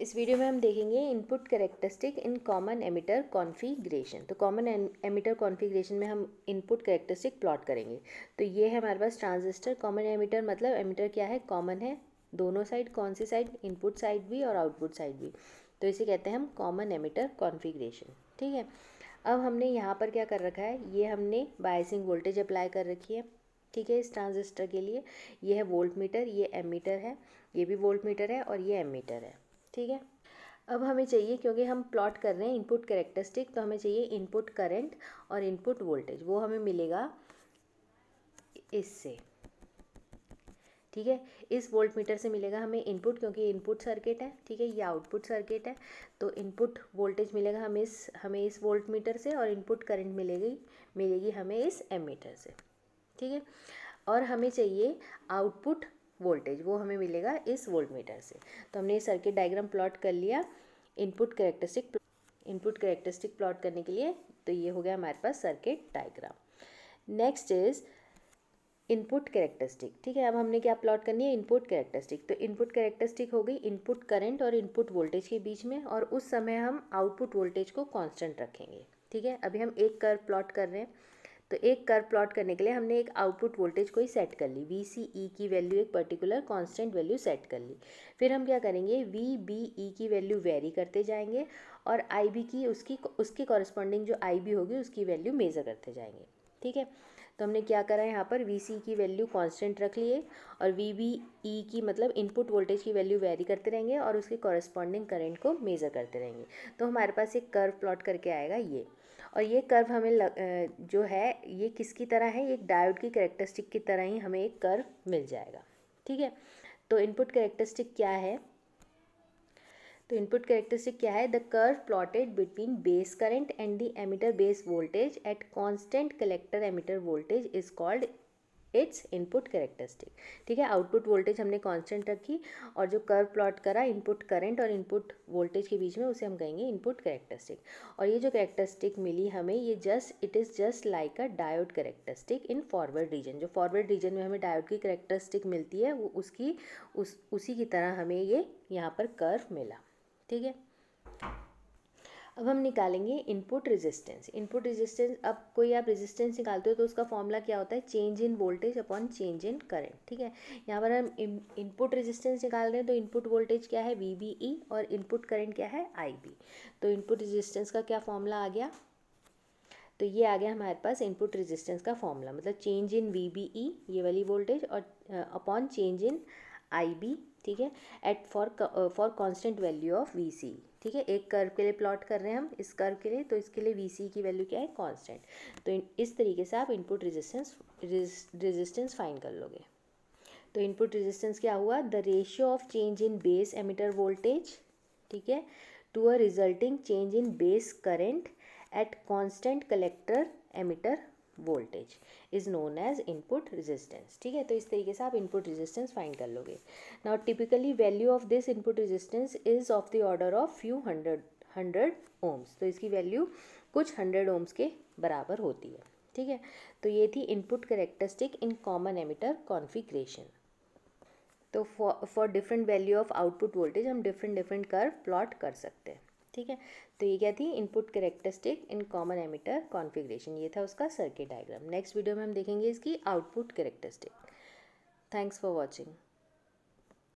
इस वीडियो में हम देखेंगे input characteristic in common emitter configuration. तो कॉमन एमिटर कॉन्फ़िगरेशन में हम इनपुट कैरेक्टरिस्टिक प्लॉट करेंगे। तो ये है हमारे पास ट्रांजिस्टर। कॉमन एमिटर मतलब एमिटर क्या है, कॉमन है दोनों साइड। कौन सी साइड, इनपुट साइड भी और आउटपुट साइड भी। तो इसे कहते हैं हम कॉमन एमिटर कॉन्फ़िगरेशन। ठीक है, अब हमने यहाँ पर क्या कर रखा है, ये हमने बायसिंग वोल्टेज अप्लाई कर रखी है। ठीक है, इस ट्रांजिस्टर के लिए ये है वोल्ट मीटर, ये एमीटर है, ये भी वोल्ट मीटर है और ये एमीटर है। ठीक है, अब हमें चाहिए, क्योंकि हम प्लॉट कर रहे हैं इनपुट कैरेक्टरिस्टिक, तो हमें चाहिए इनपुट करंट और इनपुट वोल्टेज। वो हमें मिलेगा इससे। ठीक है, इस वोल्ट मीटर से मिलेगा हमें इनपुट, क्योंकि इनपुट सर्किट है। ठीक है, ये आउटपुट सर्किट है। तो इनपुट वोल्टेज मिलेगा हमें इस वोल्ट मीटर से, और इनपुट करंट मिलेगी हमें इस एमीटर से। ठीक है, और हमें चाहिए आउटपुट वोल्टेज, वो हमें मिलेगा इस वोल्ट मीटर से। तो हमने ये सर्किट डायग्राम प्लॉट कर लिया इनपुट कैरेक्टरिस्टिक प्लॉट करने के लिए। तो ये हो गया हमारे पास circuit diagram. Next is input characteristic. ठीक है, अब हमने क्या प्लॉट करनी है, इनपुट कैरेक्टरिस्टिक। तो इनपुट कैरेक्टरिस्टिक हो गई इनपुट करंट और इनपुट वोल्टेज के बीच में, और उस समय हम आउटपुट वोल्टेज को कांस्टेंट रखेंगे। ठीक है, अभी हम एक कर्व प्लॉट कर रहे हैं। तो एक कर्व प्लॉट करने के लिए हमने एक आउटपुट वोल्टेज को ही सेट कर ली, वी सी ई की वैल्यू एक पर्टिकुलर कांस्टेंट वैल्यू सेट कर ली। फिर हम क्या करेंगे, वी बी ई की वैल्यू वेरी करते जाएंगे, और आई बी की उसकी कॉरस्पॉन्डिंग जो आई बी होगी उसकी वैल्यू मेज़र करते जाएंगे। ठीक है, तो हमने क्या करा है, यहाँ पर वी सी की वैल्यू कांस्टेंट रख लिए, और वी बी ई की मतलब इनपुट वोल्टेज की वैल्यू वेरी करते रहेंगे, और उसके कॉरस्पॉन्डिंग करंट को मेज़र करते रहेंगे। तो हमारे पास एक कर्व प्लॉट करके आएगा ये। और ये कर्व हमें जो है ये किसकी तरह है, एक डायोड की कैरेक्टरिस्टिक की तरह ही हमें एक कर्व मिल जाएगा। ठीक है, तो इनपुट कैरेक्टरिस्टिक क्या है, तो इनपुट कैरेक्टरिस्टिक क्या है, the curve plotted between base current and the emitter base voltage at constant collector emitter voltage is called its input characteristic. ठीक है, आउटपुट वोल्टेज हमने कांस्टेंट रखी, और जो कर्व प्लॉट करा इनपुट करंट और इनपुट वोल्टेज के बीच में, उसे हम कहेंगे इनपुट कैरेक्टरिस्टिक। और ये जो कैरेक्टरिस्टिक मिली हमें, ये it is just like a diode characteristic in forward region. जो फॉरवर्ड रीजन में हमें डायोड की कैरेक्टरिस्टिक मिलती है, वो उसी की तरह हमें ये यहाँ पर कर्व मिला। ठीक है, अब हम निकालेंगे इनपुट रेजिस्टेंस। इनपुट रेजिस्टेंस, अब कोई आप रेजिस्टेंस निकालते हो तो उसका फॉर्मूला क्या होता है, change in voltage upon change in current. ठीक है, यहाँ पर हम इनपुट रेजिस्टेंस निकाल रहे हैं, तो इनपुट वोल्टेज क्या है, वी बी ई, और इनपुट करंट क्या है, आई बी। तो इनपुट रेजिस्टेंस का क्या फॉर्मूला आ गया, तो ये आ गया हमारे पास इनपुट रेजिस्टेंस का फॉर्मूला, मतलब change in V B E ये वाली वोल्टेज, और upon change in I B. ठीक है, at for constant value of V C. ठीक है, एक कर्व के लिए प्लॉट कर रहे हैं हम, इस कर्व के लिए, तो इसके लिए वी सी की वैल्यू क्या है, कांस्टेंट। तो इस तरीके से आप इनपुट रेजिस्टेंस फाइंड कर लोगे। तो इनपुट रेजिस्टेंस क्या हुआ, the ratio of change in base emitter voltage, ठीक है, to a resulting change in base current at constant collector emitter voltage is known as input resistance. ठीक है, तो इस तरीके से आप इनपुट रेजिस्टेंस फाइंड कर लोगे। Now typically value of this input resistance is of the order of few hundred ohms. तो इसकी वैल्यू कुछ 100 ओम्स के बराबर होती है। ठीक है, तो ये थी input characteristic in common emitter configuration. तो for different value of output voltage हम डिफरेंट कर्व प्लॉट कर सकते हैं। ठीक है, तो ये क्या थी, input characteristic in common emitter configuration, ये था उसका सर्किट डायग्राम। नेक्स्ट वीडियो में हम देखेंगे इसकी output characteristic. Thanks for watching.